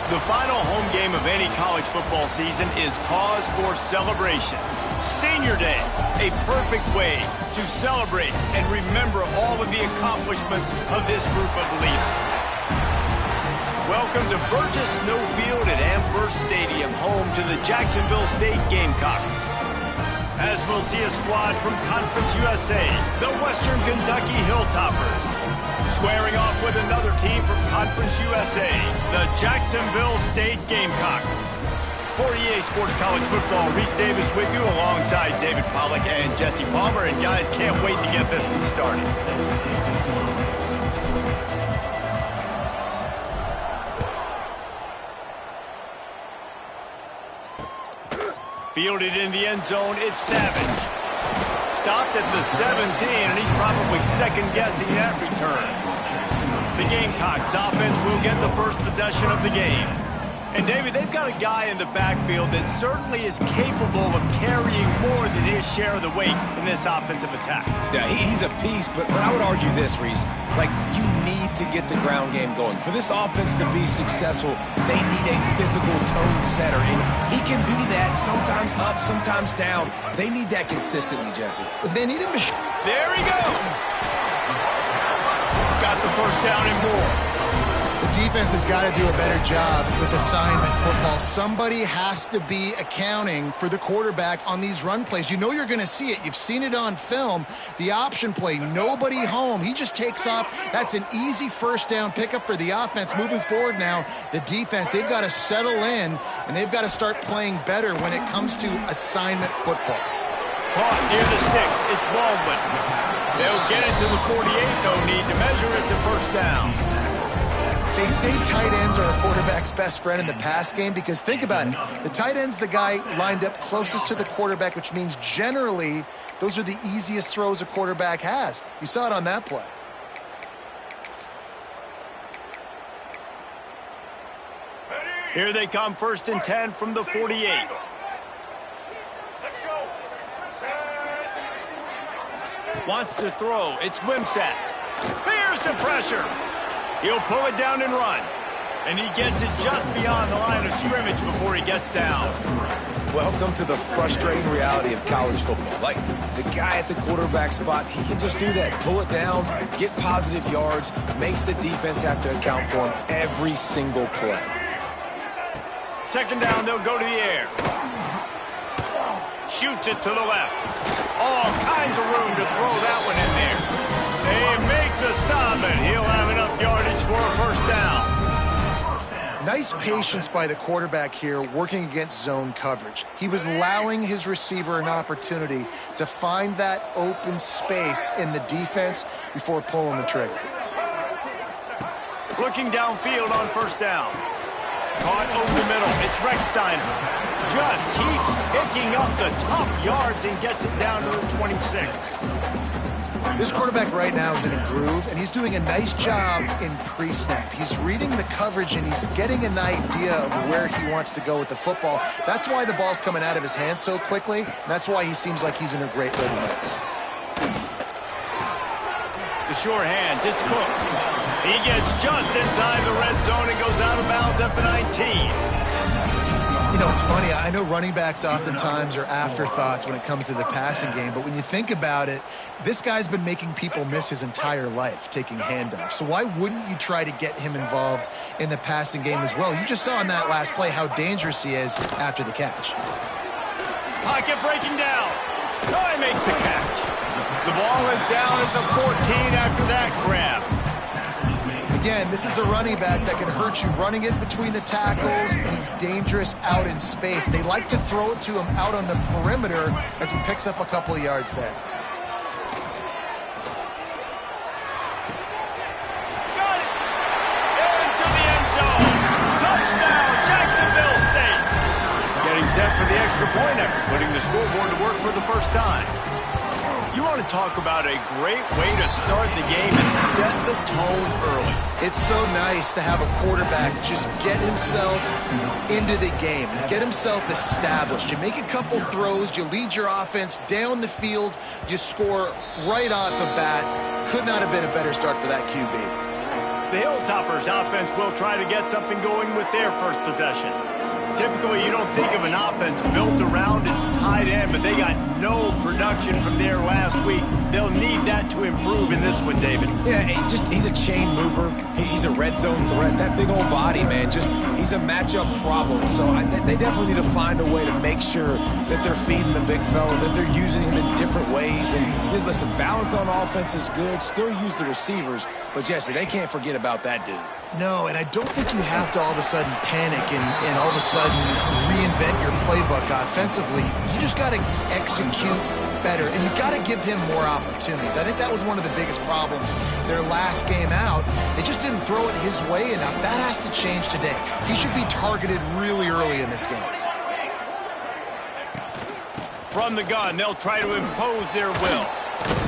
The final home game of any college football season is cause for celebration. Senior Day, a perfect way to celebrate and remember all of the accomplishments of this group of leaders. Welcome to Burgess Snowfield at Amherst Stadium, home to the Jacksonville State Gamecocks. As we'll see a squad from Conference USA, the Western Kentucky Hilltoppers. Squaring off with another team from Conference USA, the Jacksonville State Gamecocks. For EA Sports College Football, Reese Davis with you alongside David Pollack and Jesse Palmer. And guys, can't wait to get this one started. Fielded in the end zone, it's Savage. Stopped at the 17, and he's probably second-guessing that return. The Gamecocks offense will get the first possession of the game. And, David, they've got a guy in the backfield that certainly is capable of carrying more than his share of the weight in this offensive attack. Yeah, he's a piece, but I would argue this, Reese. Like, you need to get the ground game going. For this offense to be successful, they need a physical tone setter, and he can be that, sometimes up, sometimes down. They need that consistently, Jesse. They need him to There he goes! Got the first down and more. The defense has got to do a better job with assignment football. Somebody has to be accounting for the quarterback on these run plays. You know you're going to see it. You've seen it on film. The option play, nobody home. He just takes off. That's an easy first down pickup for the offense. Moving forward now, the defense, they've got to settle in, and they've got to start playing better when it comes to assignment football. Caught near the sticks. It's Baldwin. They'll get it to the 48. No need to measure. It's a first down. They say tight ends are a quarterback's best friend in the pass game because think about it. The tight end's the guy lined up closest to the quarterback, which means generally those are the easiest throws a quarterback has. You saw it on that play. Here they come, 1st and 10 from the 48. Wants to throw. It's Wimsatt. Here's the pressure. He'll pull it down and run. And he gets it just beyond the line of scrimmage before he gets down. Welcome to the frustrating reality of college football. Like, the guy at the quarterback spot, he can just do that. Pull it down, get positive yards, makes the defense have to account for him every single play. 2nd down, they'll go to the air. Shoots it to the left. All kinds of room to throw that one in there. They make the stop, and he'll have enough yardage for a first down. Nice patience by the quarterback here working against zone coverage. He was allowing his receiver an opportunity to find that open space in the defense before pulling the trigger. Looking downfield on 1st down. Caught over the middle. It's Rechsteiner. Just keeps picking up the tough yards and gets it down to the 26. This quarterback right now is in a groove, and he's doing a nice job in pre-snap. He's reading the coverage, and he's getting an idea of where he wants to go with the football. That's why the ball's coming out of his hands so quickly, and that's why he seems like he's in a great rhythm right now. The sure hands, it's Cook. He gets just inside the red zone and goes out of bounds at the 19. You know, it's funny. I know running backs oftentimes are afterthoughts when it comes to the passing game, but when you think about it, this guy's been making people miss his entire life taking handoffs. So why wouldn't you try to get him involved in the passing game as well? You just saw in that last play how dangerous he is after the catch. Pocket breaking down. Oh, he makes the catch. The ball is down at the 14 after that grab. Again, this is a running back that can hurt you running it between the tackles, and he's dangerous out in space. They like to throw it to him out on the perimeter as he picks up a couple of yards there. Got it! Into the end zone! Touchdown, Jacksonville State! Getting set for the extra point after putting the scoreboard to work for the first time. You want to talk about a great way to start the game and set the tone early. It's so nice to have a quarterback just get himself into the game, get himself established. You make a couple throws, you lead your offense down the field, you score right off the bat. Could not have been a better start for that QB. The Hilltoppers offense will try to get something going with their first possession. Typically, you don't think of an offense built around its tight end, but they got no production from there last week. They'll need that to improve in this one, David. Yeah, he's a chain mover. He's a red zone threat. That big old body, man, he's a matchup problem. So they definitely need to find a way to make sure that they're feeding the big fella, that they're using him in different ways. And listen, balance on offense is good. Still use the receivers. But, Jesse, they can't forget about that dude. No, and I don't think you have to all of a sudden panic and all of a sudden reinvent your playbook offensively. You just got to execute better, and you got to give him more opportunities. I think that was one of the biggest problems their last game out. They just didn't throw it his way enough. That has to change today. He should be targeted really early in this game. From the gun, they'll try to impose their will.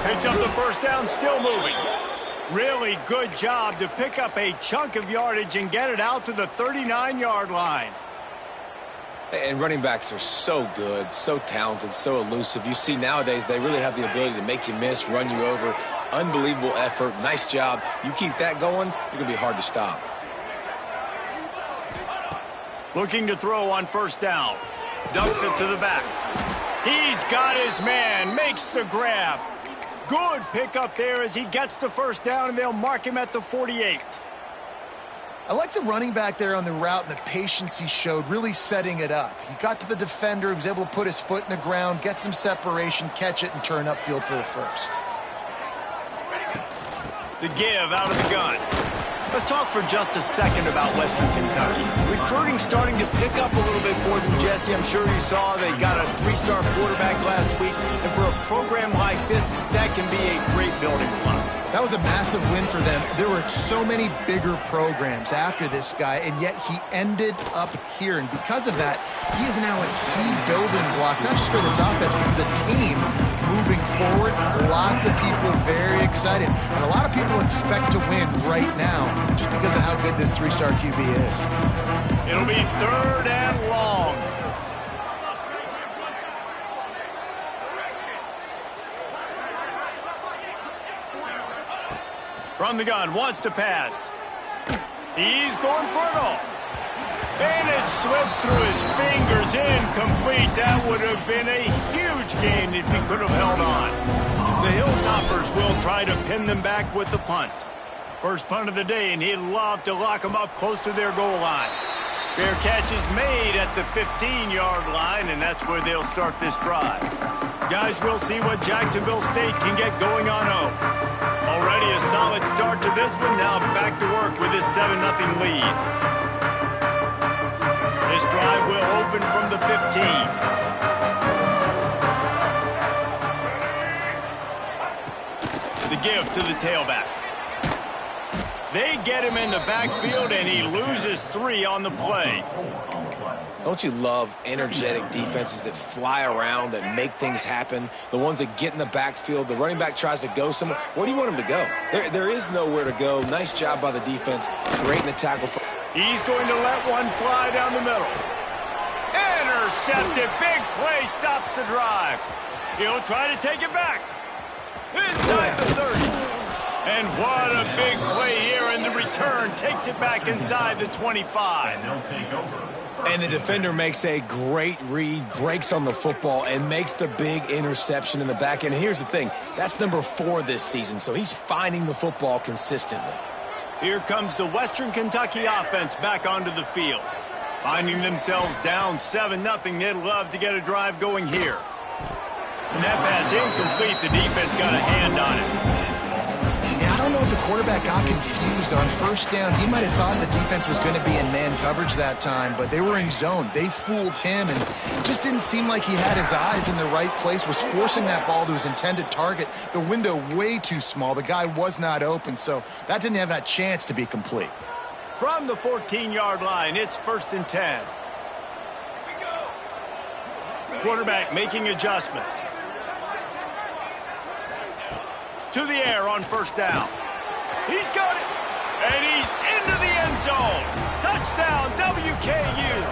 Picks up the first down, still moving. Really good job to pick up a chunk of yardage and get it out to the 39-yard line. And running backs are so good, so talented, so elusive. You see nowadays they really have the ability to make you miss, run you over. Unbelievable effort. Nice job. You keep that going, you're going to be hard to stop. Looking to throw on first down. Dumps it to the back. He's got his man. Makes the grab. Good pickup there as he gets the first down, and they'll mark him at the 48. I like the running back there on the route and the patience he showed, really setting it up. He got to the defender, he was able to put his foot in the ground, get some separation, catch it, and turn upfield for the first. The give out of the gun. Let's talk for just a second about Western Kentucky. Recruiting starting to pick up a little bit for them, Jesse. I'm sure you saw they got a 3-star quarterback last week. And for a program like this, that can be a great building block. That was a massive win for them. There were so many bigger programs after this guy, and yet he ended up here. And because of that, he is now a key building block, not just for this offense, but for the team moving forward. Lots of people very excited. And a lot of people expect to win right now just because of how good this 3-star QB is. It'll be 3rd and long. From the gun, wants to pass. He's going for it all. And it slips through his fingers, incomplete. That would have been a huge gain if he could have held on. The Hilltoppers will try to pin them back with the punt. First punt of the day, and he'd love to lock them up close to their goal line. Fair catch is made at the 15-yard line, and that's where they'll start this drive. Guys, we'll see what Jacksonville State can get going on home. Already a solid start to this one. Now back to work with this 7-0 lead. This drive will open from the 15. The give to the tailback. They get him in the backfield, and he loses 3 on the play. Don't you love energetic defenses that fly around, that make things happen? The ones that get in the backfield, the running back tries to go somewhere. Where do you want him to go? There is nowhere to go. Nice job by the defense, creating the tackle. He's going to let one fly down the middle. Intercepted. Big play stops the drive. He'll try to take it back. Inside the 30. And what a big play here, and the return takes it back inside the 25. And the defender makes a great read, breaks on the football, and makes the big interception in the back end. And here's the thing, that's number 4 this season, so he's finding the football consistently. Here comes the Western Kentucky offense back onto the field. Finding themselves down 7-0, they'd love to get a drive going here. And that pass incomplete, the defense got a hand on it. I don't know if the quarterback got confused on first down. He might have thought the defense was going to be in man coverage that time, but they were in zone. They fooled him, and it just didn't seem like he had his eyes in the right place, was forcing that ball to his intended target. The window way too small. The guy was not open, so that didn't have that chance to be complete. From the 14-yard line, it's 1st and 10. Quarterback making adjustments. To the air on first down. He's got it. And he's into the end zone. Touchdown, WKU.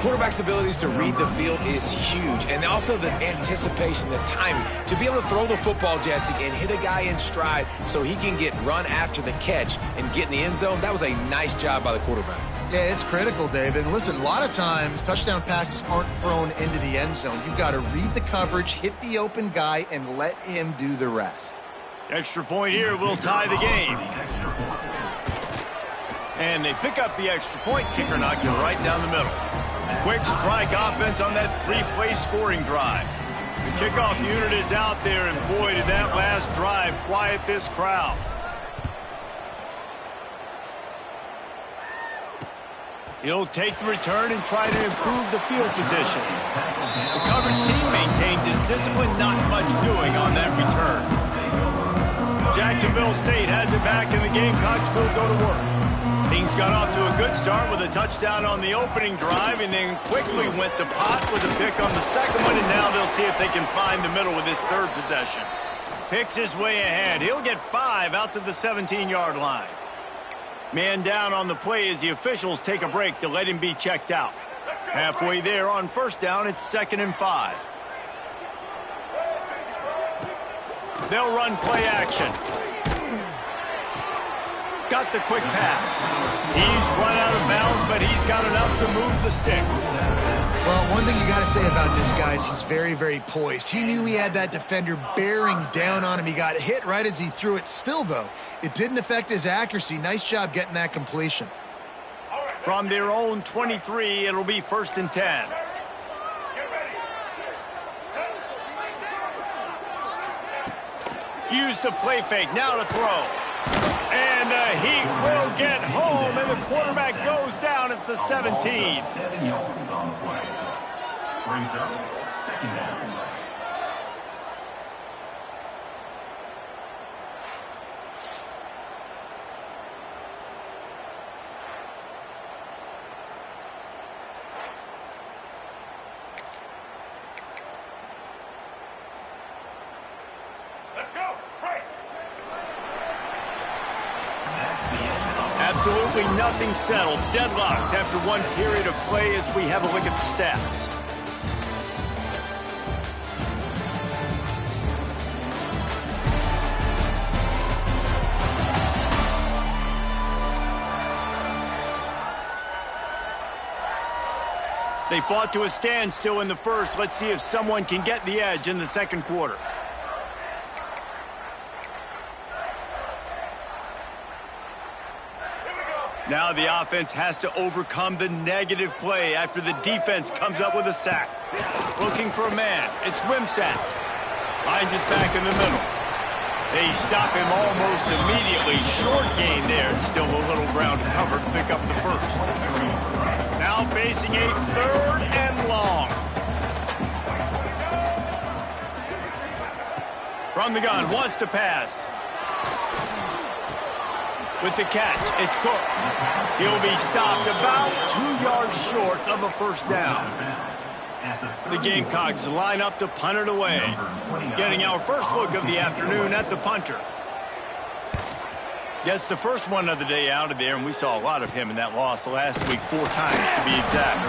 Quarterback's abilities to read the field is huge, and also the anticipation, the timing. To be able to throw the football, Jesse, and hit a guy in stride so he can get run after the catch and get in the end zone, that was a nice job by the quarterback. Yeah, it's critical, David. And listen, a lot of times touchdown passes aren't thrown into the end zone. You've got to read the coverage, hit the open guy, and let him do the rest. Extra point here will tie the game. And they pick up the extra point. Kicker knocked it right down the middle. Quick strike offense on that three-play scoring drive. The kickoff unit is out there, and boy, did that last drive quiet this crowd. He'll take the return and try to improve the field position. The coverage team maintained his discipline, not much doing on that return. Jacksonville State has it back, and the Gamecocks will go to work. Things got off to a good start with a touchdown on the opening drive, and then quickly went to pot with a pick on the second one, and now they'll see if they can find the middle with this third possession. Picks his way ahead. He'll get 5 out to the 17-yard line. Man down on the play as the officials take a break to let him be checked out. Halfway there on first down, it's 2nd and 5. They'll run play action. Got the quick pass. He's run out of bounds, but he's got enough to move the sticks. Well, one thing you got to say about this guy is he's very, very poised. He knew he had that defender bearing down on him. He got hit right as he threw it. Still, though, it didn't affect his accuracy. Nice job getting that completion. From their own 23, it'll be 1st and 10. Use the play fake. Now to throw. And he will get home, and the quarterback goes down at the 17. 7 yards on the play. Brings up 2nd down. Absolutely nothing settled. Deadlocked after one period of play as we have a look at the stats. They fought to a standstill in the first. Let's see if someone can get the edge in the second quarter. Now the offense has to overcome the negative play after the defense comes up with a sack. Looking for a man. It's Wimsatt. Finds his back in the middle. They stop him almost immediately. Short gain there. Still a little ground to cover to pick up the first. Now facing a 3rd and long. From the gun. Wants to pass. With the catch, it's Cook. He'll be stopped about 2 yards short of a first down. The Gamecocks line up to punt it away. Getting our first look of the afternoon at the punter. Gets the first one of the day out of there, and we saw a lot of him in that loss last week, 4 times to be exact.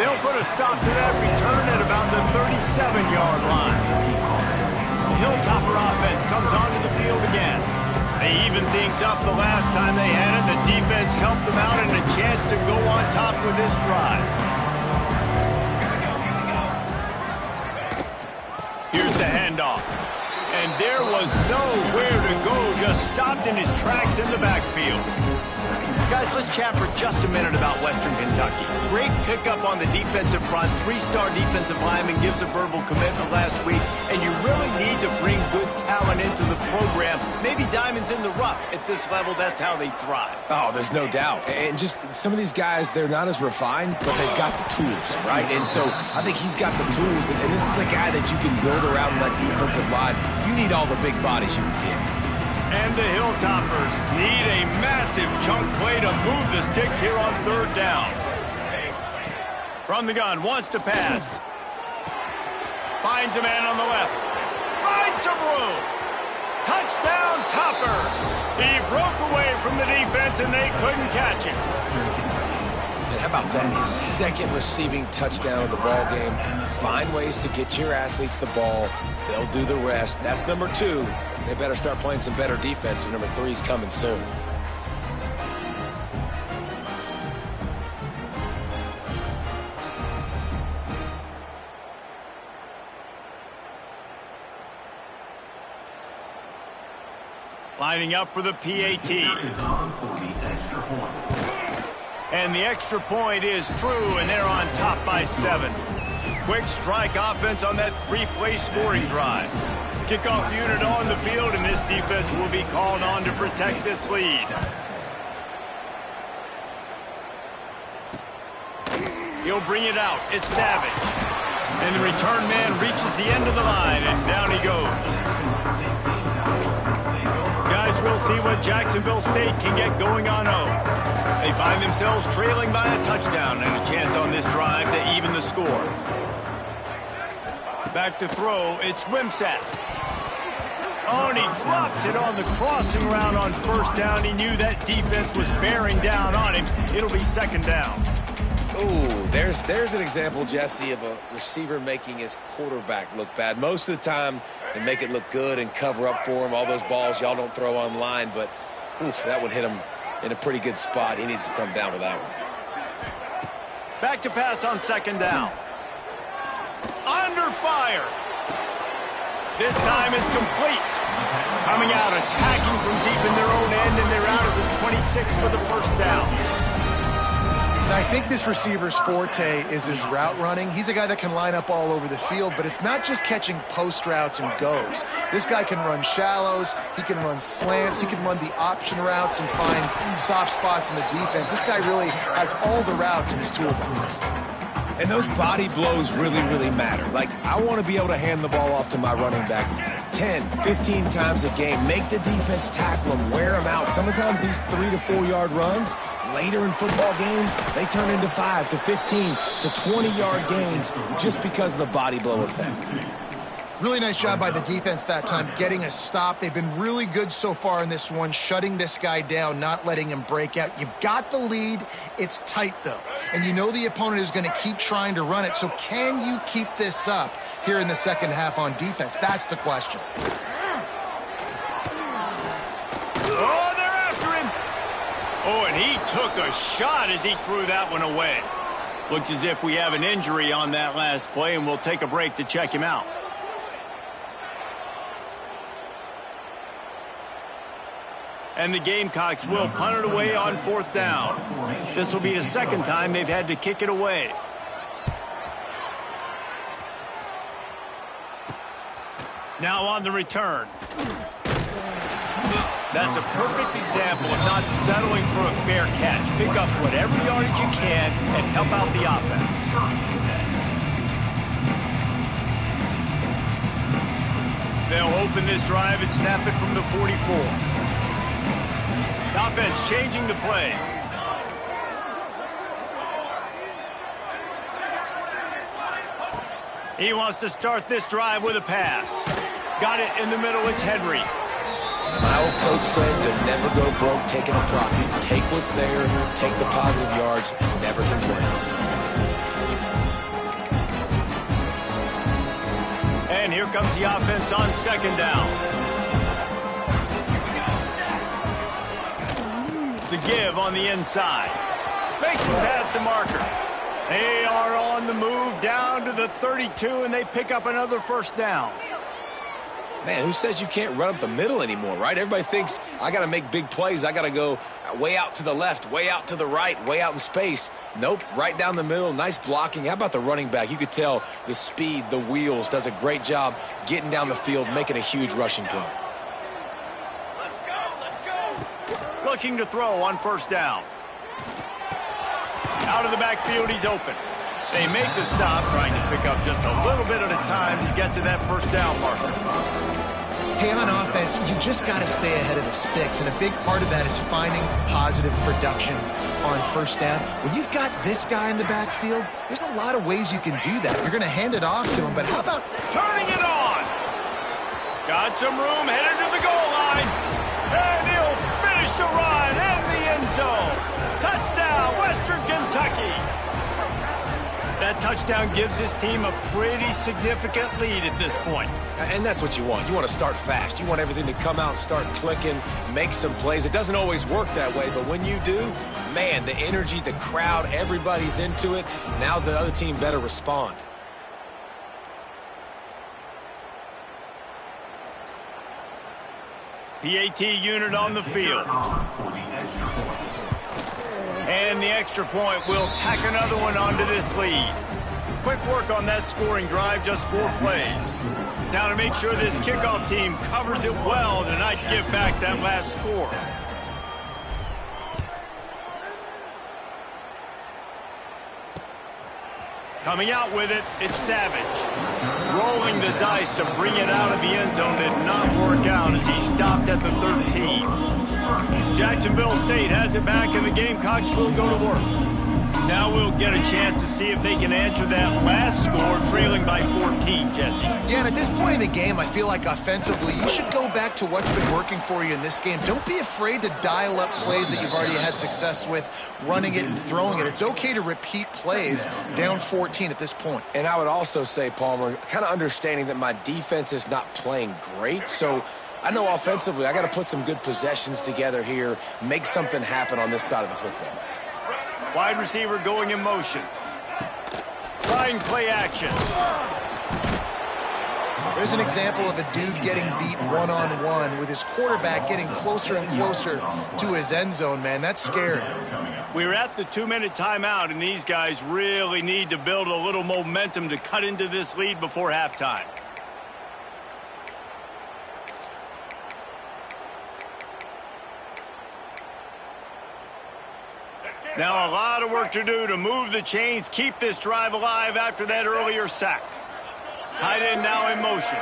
They'll put a stop to that return at about the 37-yard line. The Hilltopper offense comes onto the field again. They evened things up the last time they had it. The defense helped them out and a chance to go on top with this drive. Here's the handoff. And there was nowhere to go, just stopped in his tracks in the backfield. Guys, let's chat for just a minute about Western Kentucky. Great pickup on the defensive front. 3-star defensive lineman gives a verbal commitment last week, and you really need to bring good talent into the program. Maybe diamonds in the rough. At this level, that's how they thrive. Oh, there's no doubt. And just some of these guys, they're not as refined, but they've got the tools, right? And so I think he's got the tools, and this is a guy that you can build around that defensive line. You need all the big bodies you can get. And the Hilltoppers need a massive chunk play to move the sticks here on 3rd down. From the gun, wants to pass. Finds a man on the left. Finds some room. Touchdown, Topper. He broke away from the defense, and they couldn't catch him. How about that? His second receiving touchdown of the ball game. Find ways to get your athletes the ball. They'll do the rest. That's number 2. They better start playing some better defense, or number 3's coming soon. Lining up for the PAT. And the extra point is true, and they're on top by 7. Quick strike offense on that 3-play scoring drive. Kickoff unit on the field, and this defense will be called on to protect this lead. He'll bring it out. It's Savage. And the return man reaches the end of the line, and down he goes. Guys, we'll see what Jacksonville State can get going on home. They find themselves trailing by a touchdown and a chance on this drive to even the score. Back to throw, it's Wimsatt. Oh, and he drops it on the crossing route on first down. He knew that defense was bearing down on him. It'll be second down. Ooh, there's an example, Jesse, of a receiver making his quarterback look bad. Most of the time, they make it look good and cover up for him. All those balls y'all don't throw online, but oof, that would hit him in a pretty good spot. He needs to come down with that one. Back to pass on second down. Under fire. This time it's complete. Coming out, attacking from deep in their own end, and they're out of the 26 for the first down. I think this receiver's forte is his route running. He's a guy that can line up all over the field, but it's not just catching post routes and goes. This guy can run shallows, he can run slants, he can run the option routes and find soft spots in the defense. This guy really has all the routes in his toolbox. And those body blows really, really matter. Like, I want to be able to hand the ball off to my running back 10, 15 times a game. Make the defense tackle them, wear them out. Sometimes these 3 to 4 yard runs, later in football games, they turn into 5 to 15 to 20-yard gains just because of the body blow effect. Really nice job by the defense that time, getting a stop. They've been really good so far in this one, shutting this guy down, not letting him break out. You've got the lead. It's tight, though. And you know the opponent is going to keep trying to run it. So can you keep this up here in the second half on defense? That's the question. Oh, they're after him. Oh, and he took a shot as he threw that one away. Looks as if we have an injury on that last play, and we'll take a break to check him out. And the Gamecocks will punt it away on fourth down. This will be the second time they've had to kick it away. Now on the return. That's a perfect example of not settling for a fair catch. Pick up whatever yardage you can and help out the offense. They'll open this drive and snap it from the 44. The offense changing the play. He wants to start this drive with a pass. Got it in the middle. It's Henry. My old coach said to never go broke taking a profit. Take what's there, take the positive yards, and never complain. And here comes the offense on second down. The give on the inside. Makes a pass to Marker. They are on the move down to the 32, and they pick up another first down. Man, who says you can't run up the middle anymore, right? Everybody thinks I got to make big plays. I got to go way out to the left, way out to the right, way out in space. Nope, right down the middle. Nice blocking. How about the running back? You could tell the speed, the wheels, does a great job getting down the field, making a huge rushing play. Looking to throw on first down. Out of the backfield, he's open. They make the stop, trying to pick up just a little bit at a time to get to that first down marker. Hey, on offense, you just got to stay ahead of the sticks, and a big part of that is finding positive production on first down. When you've got this guy in the backfield, there's a lot of ways you can do that. You're going to hand it off to him, but how about turning it on? Got some room, headed to the goal line, and he'll finish the run in the end zone. Touchdown, Western Kentucky. That touchdown gives his team a pretty significant lead at this point. And that's what you want. You want to start fast. You want everything to come out and start clicking, make some plays. It doesn't always work that way, but when you do, man, the energy, the crowd, everybody's into it. Now the other team better respond. PAT unit on the field. And the extra point will tack another one onto this lead. Quick work on that scoring drive, just 4 plays. Now to make sure this kickoff team covers it well to not give back that last score. Coming out with it, it's Savage. Rolling the dice to bring it out of the end zone did not work out as he stopped at the 13. Jacksonville State has it back, and the Gamecocks will go to work. Now we'll get a chance to see if they can answer that last score, trailing by 14, Jesse. Yeah, and at this point in the game, I feel like offensively, you should go back to what's been working for you in this game. Don't be afraid to dial up plays that you've already had success with, running it and throwing it. It's okay to repeat plays down 14 at this point. And I would also say, Palmer, kind of understanding that my defense is not playing great, so I know offensively I got to put some good possessions together here, make something happen on this side of the football. Wide receiver going in motion. Trying play action. There's an example of a dude getting beat one-on-one with his quarterback getting closer and closer to his end zone, man. That's scary. We're at the 2-minute timeout, and these guys really need to build a little momentum to cut into this lead before halftime. Now a lot of work to do to move the chains, keep this drive alive after that earlier sack. Tight end now in motion.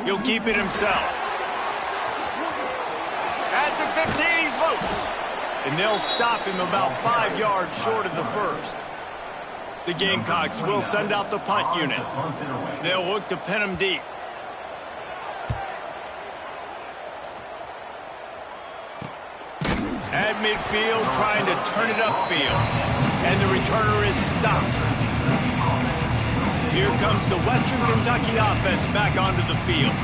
He'll keep it himself. At the 15, he's loose. And they'll stop him about 5 yards short of the first. The Gamecocks will send out the punt unit. They'll look to pin him deep. At midfield, trying to turn it upfield. And the returner is stopped. Here comes the Western Kentucky offense back onto the field.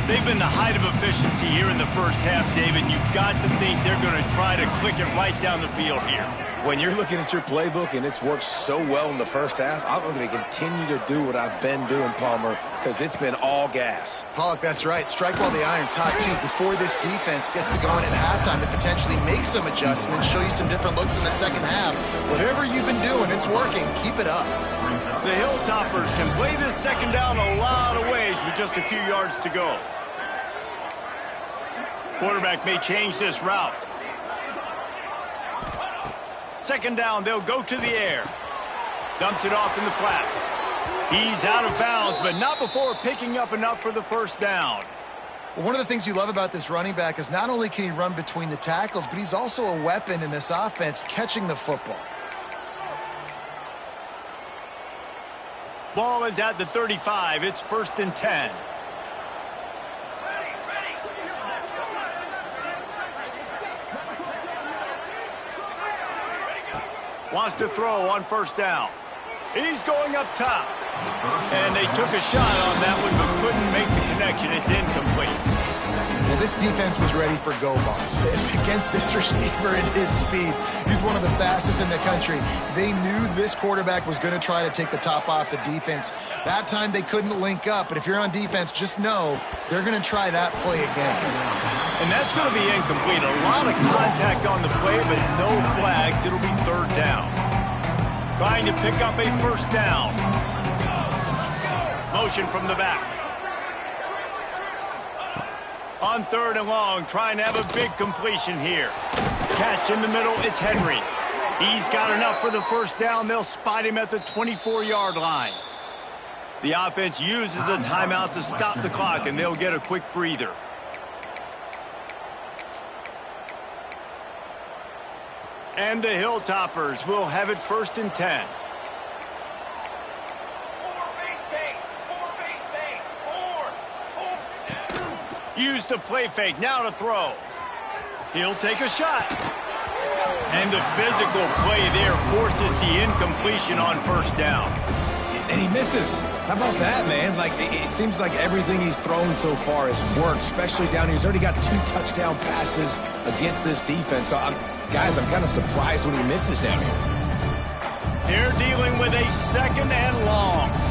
They've been the height of efficiency here in the first half, David. You've got to think they're going to try to click it right down the field here. When you're looking at your playbook and it's worked so well in the first half, I'm going to continue to do what I've been doing, Palmer, because it's been all gas. Pollock, that's right. Strike while the iron's hot, too. Before this defense gets to going at halftime to potentially make some adjustments, show you some different looks in the second half. Whatever you've been doing, it's working. Keep it up. The Hilltoppers can play this second down a lot of ways with just a few yards to go. Quarterback may change this route. Second down, they'll go to the air. Dumps it off in the flats. He's out of bounds, but not before picking up enough for the first down. Well, one of the things you love about this running back is not only can he run between the tackles, but he's also a weapon in this offense, catching the football. Ball is at the 35. It's 1st and 10. Wants to throw on first down. He's going up top. And they took a shot on that one, but couldn't make the connection. It's incomplete. Well, this defense was ready for go balls. Against this receiver and his speed, he's one of the fastest in the country. They knew this quarterback was going to try to take the top off the defense. That time they couldn't link up, but if you're on defense, just know they're going to try that play again. And that's going to be incomplete. A lot of contact on the play, but no flags. It'll be 3rd down. Trying to pick up a first down. Motion from the back. On 3rd and long, trying to have a big completion here. Catch in the middle, it's Henry. He's got enough for the first down. They'll spot him at the 24-yard line. The offense uses a timeout to stop the clock, and they'll get a quick breather. And the Hilltoppers will have it 1st and 10. Use the play fake, now to throw. He'll take a shot. And the physical play there forces the incompletion on first down. And he misses. How about that, man? Like, it seems like everything he's thrown so far has worked, especially down here. He's already got 2 touchdown passes against this defense. So, guys, I'm kind of surprised when he misses down here. They're dealing with a 2nd and long.